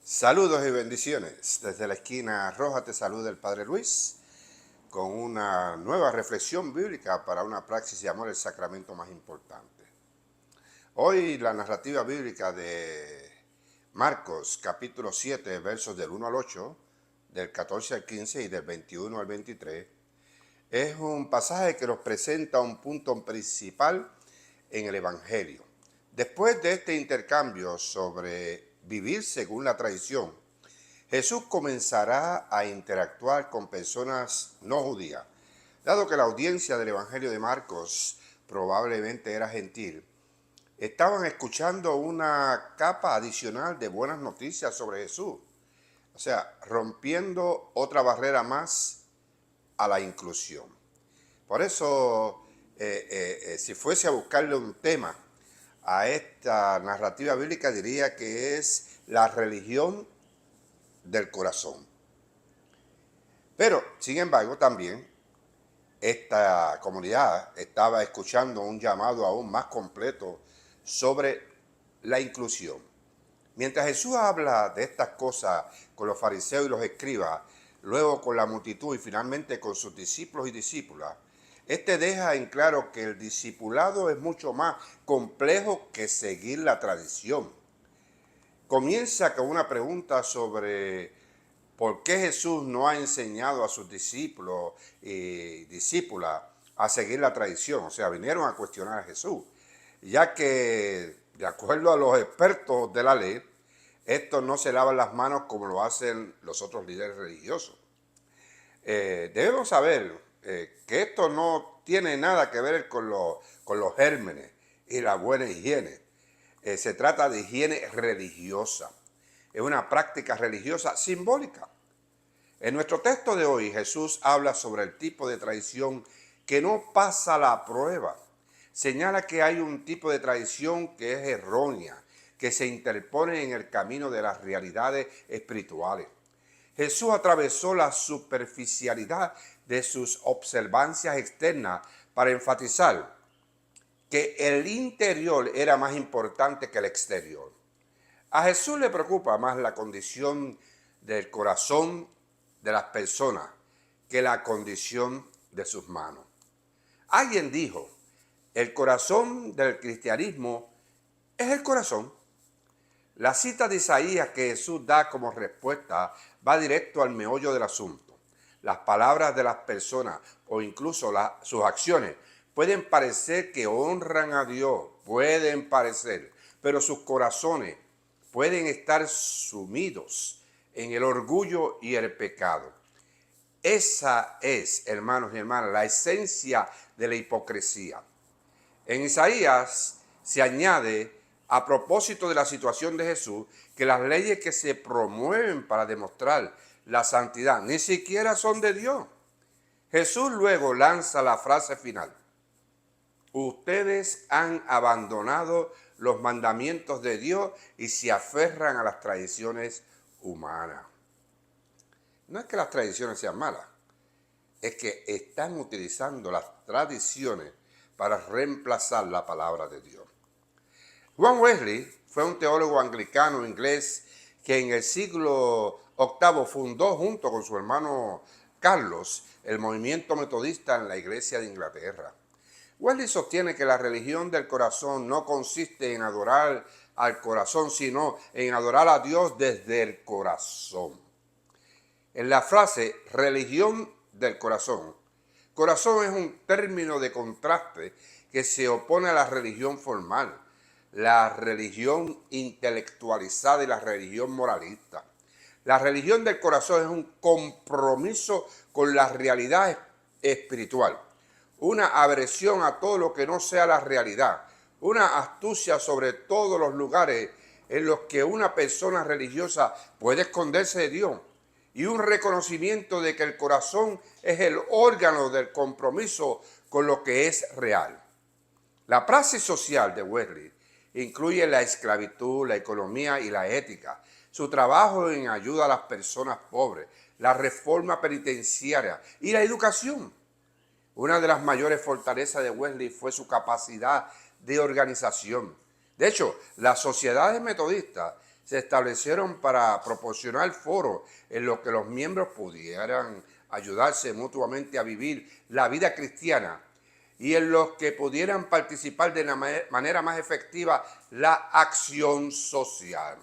Saludos y bendiciones. Desde la esquina roja te saluda el Padre Luis con una nueva reflexión bíblica para una praxis de amor, el sacramento más importante. Hoy la narrativa bíblica de Marcos capítulo 7 versos del 1 al 8, del 14 al 15 y del 21 al 23 es un pasaje que nos presenta un punto principal en el Evangelio. Después de este intercambio sobre vivir según la tradición, Jesús comenzará a interactuar con personas no judías. Dado que la audiencia del Evangelio de Marcos probablemente era gentil, estaban escuchando una capa adicional de buenas noticias sobre Jesús. O sea, rompiendo otra barrera más a la inclusión. Por eso, si fuese a buscarle un tema a esta narrativa bíblica, diría que es la religión del corazón. Pero, sin embargo, también esta comunidad estaba escuchando un llamado aún más completo sobre la inclusión. Mientras Jesús habla de estas cosas con los fariseos y los escribas, luego con la multitud y finalmente con sus discípulos y discípulas, este deja en claro que el discipulado es mucho más complejo que seguir la tradición. Comienza con una pregunta sobre por qué Jesús no ha enseñado a sus discípulos y discípulas a seguir la tradición. O sea, vinieron a cuestionar a Jesús, ya que, de acuerdo a los expertos de la ley, estos no se lavan las manos como lo hacen los otros líderes religiosos. Debemos saber que esto no tiene nada que ver con los gérmenes y la buena higiene. Se trata de higiene religiosa. Es una práctica religiosa simbólica. En nuestro texto de hoy, Jesús habla sobre el tipo de tradición que no pasa la prueba. Señala que hay un tipo de tradición que es errónea, que se interpone en el camino de las realidades espirituales. Jesús atravesó la superficialidad de sus observancias externas para enfatizar que el interior era más importante que el exterior. A Jesús le preocupa más la condición del corazón de las personas que la condición de sus manos. Alguien dijo, el corazón del cristianismo es el corazón. La cita de Isaías que Jesús da como respuesta va directo al meollo del asunto. Las palabras de las personas o incluso sus acciones pueden parecer que honran a Dios, pueden parecer, pero sus corazones pueden estar sumidos en el orgullo y el pecado. Esa es, hermanos y hermanas, la esencia de la hipocresía. En Isaías se añade, a propósito de la situación de Jesús, que las leyes que se promueven para demostrar la santidad ni siquiera son de Dios. Jesús luego lanza la frase final. Ustedes han abandonado los mandamientos de Dios y se aferran a las tradiciones humanas. No es que las tradiciones sean malas, es que están utilizando las tradiciones para reemplazar la palabra de Dios. John Wesley fue un teólogo anglicano inglés que en el siglo VIII fundó junto con su hermano Carlos el movimiento metodista en la Iglesia de Inglaterra. Wesley sostiene que la religión del corazón no consiste en adorar al corazón, sino en adorar a Dios desde el corazón. En la frase religión del corazón, corazón es un término de contraste que se opone a la religión formal, la religión intelectualizada y la religión moralista. La religión del corazón es un compromiso con la realidad espiritual, una aversión a todo lo que no sea la realidad, una astucia sobre todos los lugares en los que una persona religiosa puede esconderse de Dios y un reconocimiento de que el corazón es el órgano del compromiso con lo que es real. La praxis social de Wesley incluye la esclavitud, la economía y la ética, su trabajo en ayuda a las personas pobres, la reforma penitenciaria y la educación. Una de las mayores fortalezas de Wesley fue su capacidad de organización. De hecho, las sociedades metodistas se establecieron para proporcionar foros en los que los miembros pudieran ayudarse mutuamente a vivir la vida cristiana y en los que pudieran participar de la manera más efectiva la acción social.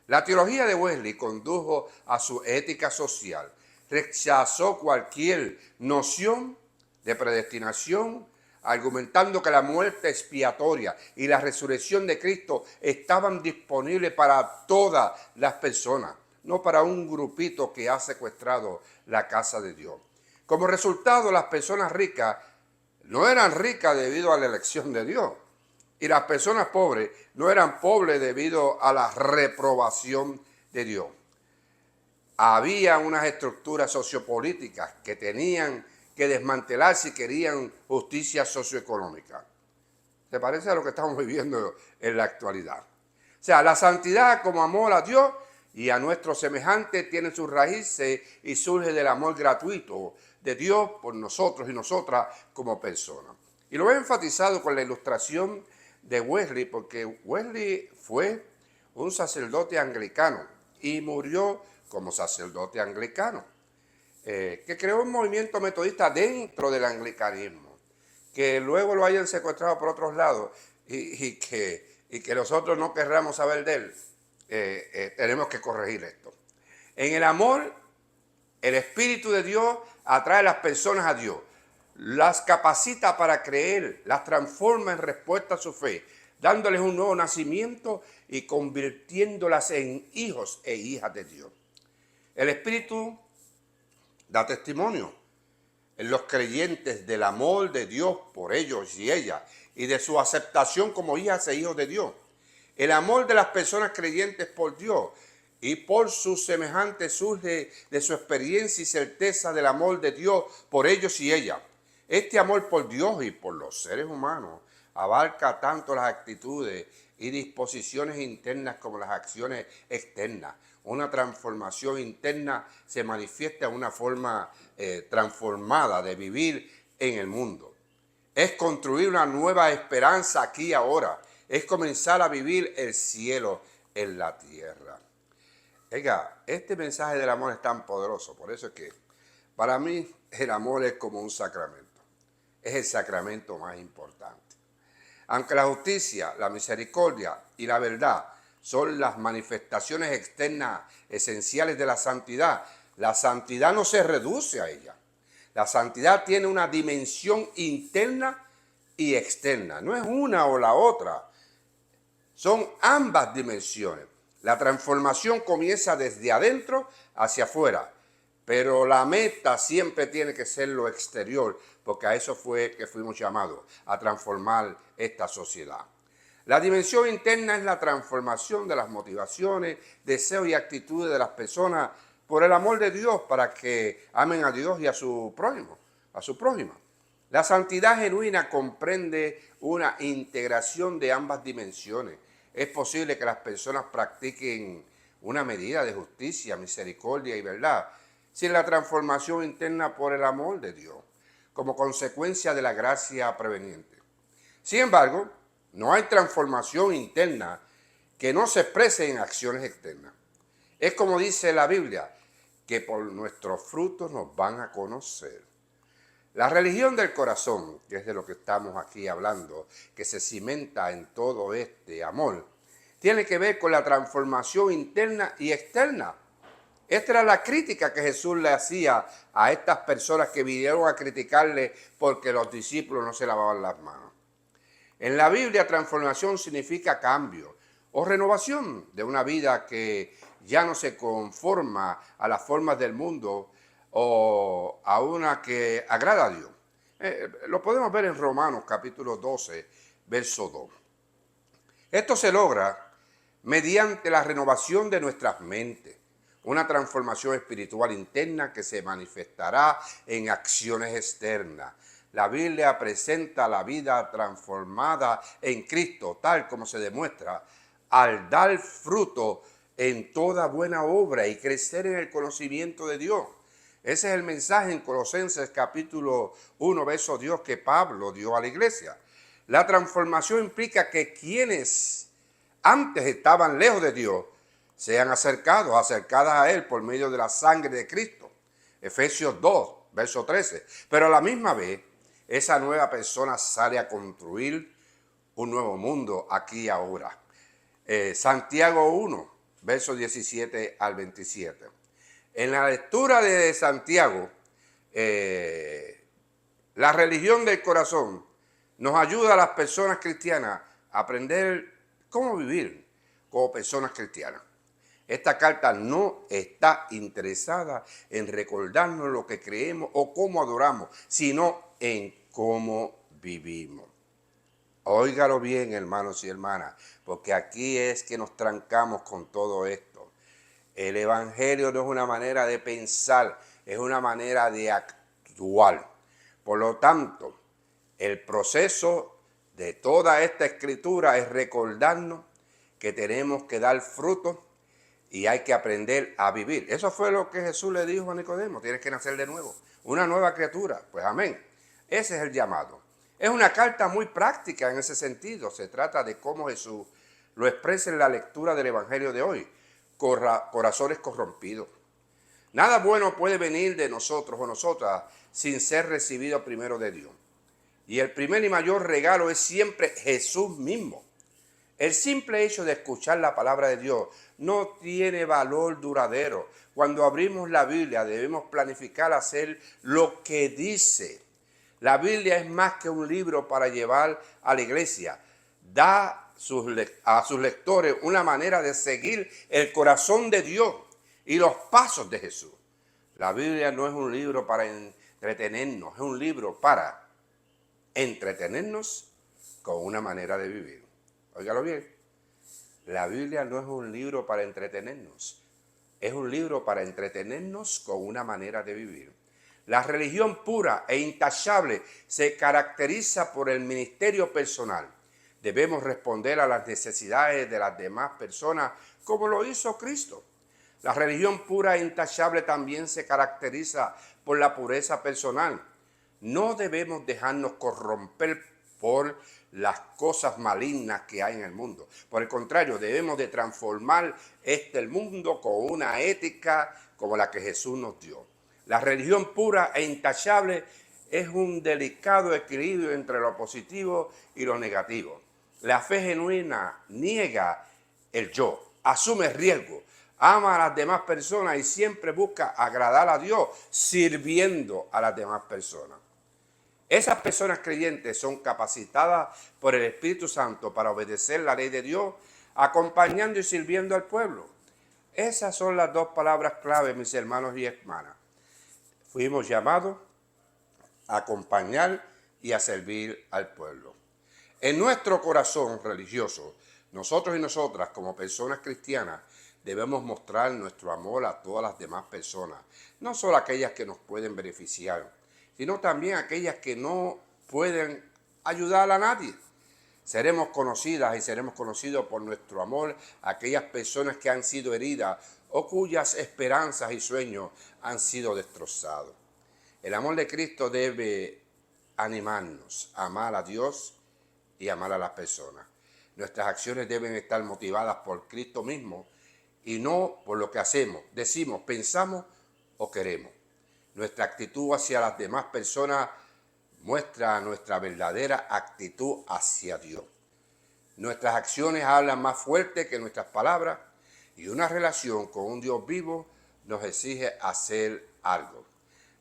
La teología de Wesley condujo a su ética social, rechazó cualquier noción de predestinación, argumentando que la muerte expiatoria y la resurrección de Cristo estaban disponibles para todas las personas, no para un grupito que ha secuestrado la casa de Dios. Como resultado, las personas ricas no eran ricas debido a la elección de Dios, y las personas pobres no eran pobres debido a la reprobación de Dios. Había unas estructuras sociopolíticas que tenían que desmantelar si querían justicia socioeconómica. Se parece a lo que estamos viviendo en la actualidad. O sea, la santidad como amor a Dios y a nuestros semejantes tiene sus raíces y surge del amor gratuito de Dios por nosotros y nosotras como personas. Y lo he enfatizado con la ilustración de Wesley, porque Wesley fue un sacerdote anglicano y murió como sacerdote anglicano, que creó un movimiento metodista dentro del anglicanismo, que luego lo hayan secuestrado por otros lados y que nosotros no querramos saber de él. Tenemos que corregir esto. En el amor, el Espíritu de Dios atrae a las personas a Dios, las capacita para creer, las transforma en respuesta a su fe, dándoles un nuevo nacimiento y convirtiéndolas en hijos e hijas de Dios. El Espíritu da testimonio en los creyentes del amor de Dios por ellos y ellas y de su aceptación como hijas e hijos de Dios. El amor de las personas creyentes por Dios y por sus semejantes surge de su experiencia y certeza del amor de Dios por ellos y ellas. Este amor por Dios y por los seres humanos abarca tanto las actitudes y disposiciones internas como las acciones externas. Una transformación interna se manifiesta en una forma transformada de vivir en el mundo. Es construir una nueva esperanza aquí y ahora. Es comenzar a vivir el cielo en la tierra. Oiga, este mensaje del amor es tan poderoso, por eso es que para mí el amor es como un sacramento. Es el sacramento más importante. Aunque la justicia, la misericordia y la verdad son las manifestaciones externas esenciales de la santidad no se reduce a ella. La santidad tiene una dimensión interna y externa. No es una o la otra. Son ambas dimensiones. La transformación comienza desde adentro hacia afuera, pero la meta siempre tiene que ser lo exterior, porque a eso fue que fuimos llamados, a transformar esta sociedad. La dimensión interna es la transformación de las motivaciones, deseos y actitudes de las personas por el amor de Dios para que amen a Dios y a su prójimo, a su prójima. La santidad genuina comprende una integración de ambas dimensiones. Es posible que las personas practiquen una medida de justicia, misericordia y verdad sin la transformación interna por el amor de Dios, como consecuencia de la gracia preveniente. Sin embargo, no hay transformación interna que no se exprese en acciones externas. Es como dice la Biblia, que por nuestros frutos nos van a conocer. La religión del corazón, que es de lo que estamos aquí hablando, que se cimenta en todo este amor, tiene que ver con la transformación interna y externa. Esta era la crítica que Jesús le hacía a estas personas que vinieron a criticarle porque los discípulos no se lavaban las manos. En la Biblia, transformación significa cambio o renovación de una vida que ya no se conforma a las formas del mundo o a una que agrada a Dios. Lo podemos ver en Romanos capítulo 12, verso 2. Esto se logra mediante la renovación de nuestras mentes, una transformación espiritual interna que se manifestará en acciones externas. La Biblia presenta la vida transformada en Cristo, tal como se demuestra al dar fruto en toda buena obra y crecer en el conocimiento de Dios. Ese es el mensaje en Colosenses capítulo 1, verso 2 que Pablo dio a la iglesia. La transformación implica que quienes antes estaban lejos de Dios, sean acercadas a Él por medio de la sangre de Cristo. Efesios 2, verso 13. Pero a la misma vez, esa nueva persona sale a construir un nuevo mundo aquí y ahora. Santiago 1, verso 17 al 27. En la lectura de Santiago, la religión del corazón nos ayuda a las personas cristianas a aprender cómo vivir como personas cristianas. Esta carta no está interesada en recordarnos lo que creemos o cómo adoramos, sino en cómo vivimos. Óigalo bien, hermanos y hermanas, porque aquí es que nos trancamos con todo esto. El evangelio no es una manera de pensar, es una manera de actuar. Por lo tanto, el proceso de toda esta escritura es recordarnos que tenemos que dar fruto y hay que aprender a vivir. Eso fue lo que Jesús le dijo a Nicodemo: tienes que nacer de nuevo, una nueva criatura. Pues amén, ese es el llamado. Es una carta muy práctica en ese sentido. Se trata de cómo Jesús lo expresa en la lectura del evangelio de hoy. Corazones corrompidos. Nada bueno puede venir de nosotros o nosotras sin ser recibido primero de Dios. Y el primer y mayor regalo es siempre Jesús mismo. El simple hecho de escuchar la palabra de Dios no tiene valor duradero. Cuando abrimos la Biblia debemos planificar hacer lo que dice. La Biblia es más que un libro para llevar a la iglesia. Da a sus lectores una manera de seguir el corazón de Dios y los pasos de Jesús. La Biblia no es un libro para entretenernos, es un libro para entretenernos con una manera de vivir. Óigalo bien, la Biblia no es un libro para entretenernos, es un libro para entretenernos con una manera de vivir. La religión pura e intachable se caracteriza por el ministerio personal. Debemos responder a las necesidades de las demás personas como lo hizo Cristo. La religión pura e intachable también se caracteriza por la pureza personal. No debemos dejarnos corromper por las cosas malignas que hay en el mundo. Por el contrario, debemos de transformar el mundo con una ética como la que Jesús nos dio. La religión pura e intachable es un delicado equilibrio entre lo positivo y lo negativo. La fe genuina niega el yo, asume riesgo, ama a las demás personas y siempre busca agradar a Dios sirviendo a las demás personas. Esas personas creyentes son capacitadas por el Espíritu Santo para obedecer la ley de Dios, acompañando y sirviendo al pueblo. Esas son las dos palabras clave, mis hermanos y hermanas. Fuimos llamados a acompañar y a servir al pueblo. En nuestro corazón religioso, nosotros y nosotras como personas cristianas debemos mostrar nuestro amor a todas las demás personas, no solo aquellas que nos pueden beneficiar, sino también aquellas que no pueden ayudar a nadie. Seremos conocidas y seremos conocidos por nuestro amor a aquellas personas que han sido heridas o cuyas esperanzas y sueños han sido destrozados. El amor de Cristo debe animarnos a amar a Dios y amar a las personas. Nuestras acciones deben estar motivadas por Cristo mismo y no por lo que hacemos, decimos, pensamos o queremos. Nuestra actitud hacia las demás personas muestra nuestra verdadera actitud hacia Dios. Nuestras acciones hablan más fuerte que nuestras palabras y una relación con un Dios vivo nos exige hacer algo.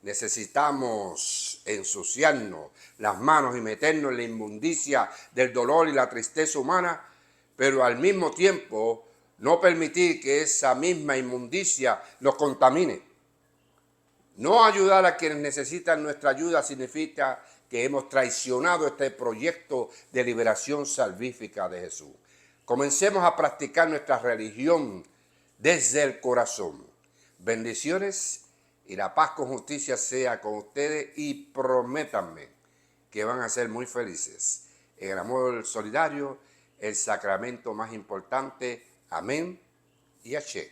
Necesitamos ensuciarnos las manos y meternos en la inmundicia del dolor y la tristeza humana, pero al mismo tiempo no permitir que esa misma inmundicia nos contamine. No ayudar a quienes necesitan nuestra ayuda significa que hemos traicionado este proyecto de liberación salvífica de Jesús. Comencemos a practicar nuestra religión desde el corazón. Bendiciones y la paz con justicia sea con ustedes y prométanme que van a ser muy felices. En el amor solidario, el sacramento más importante. Amén y Ashe.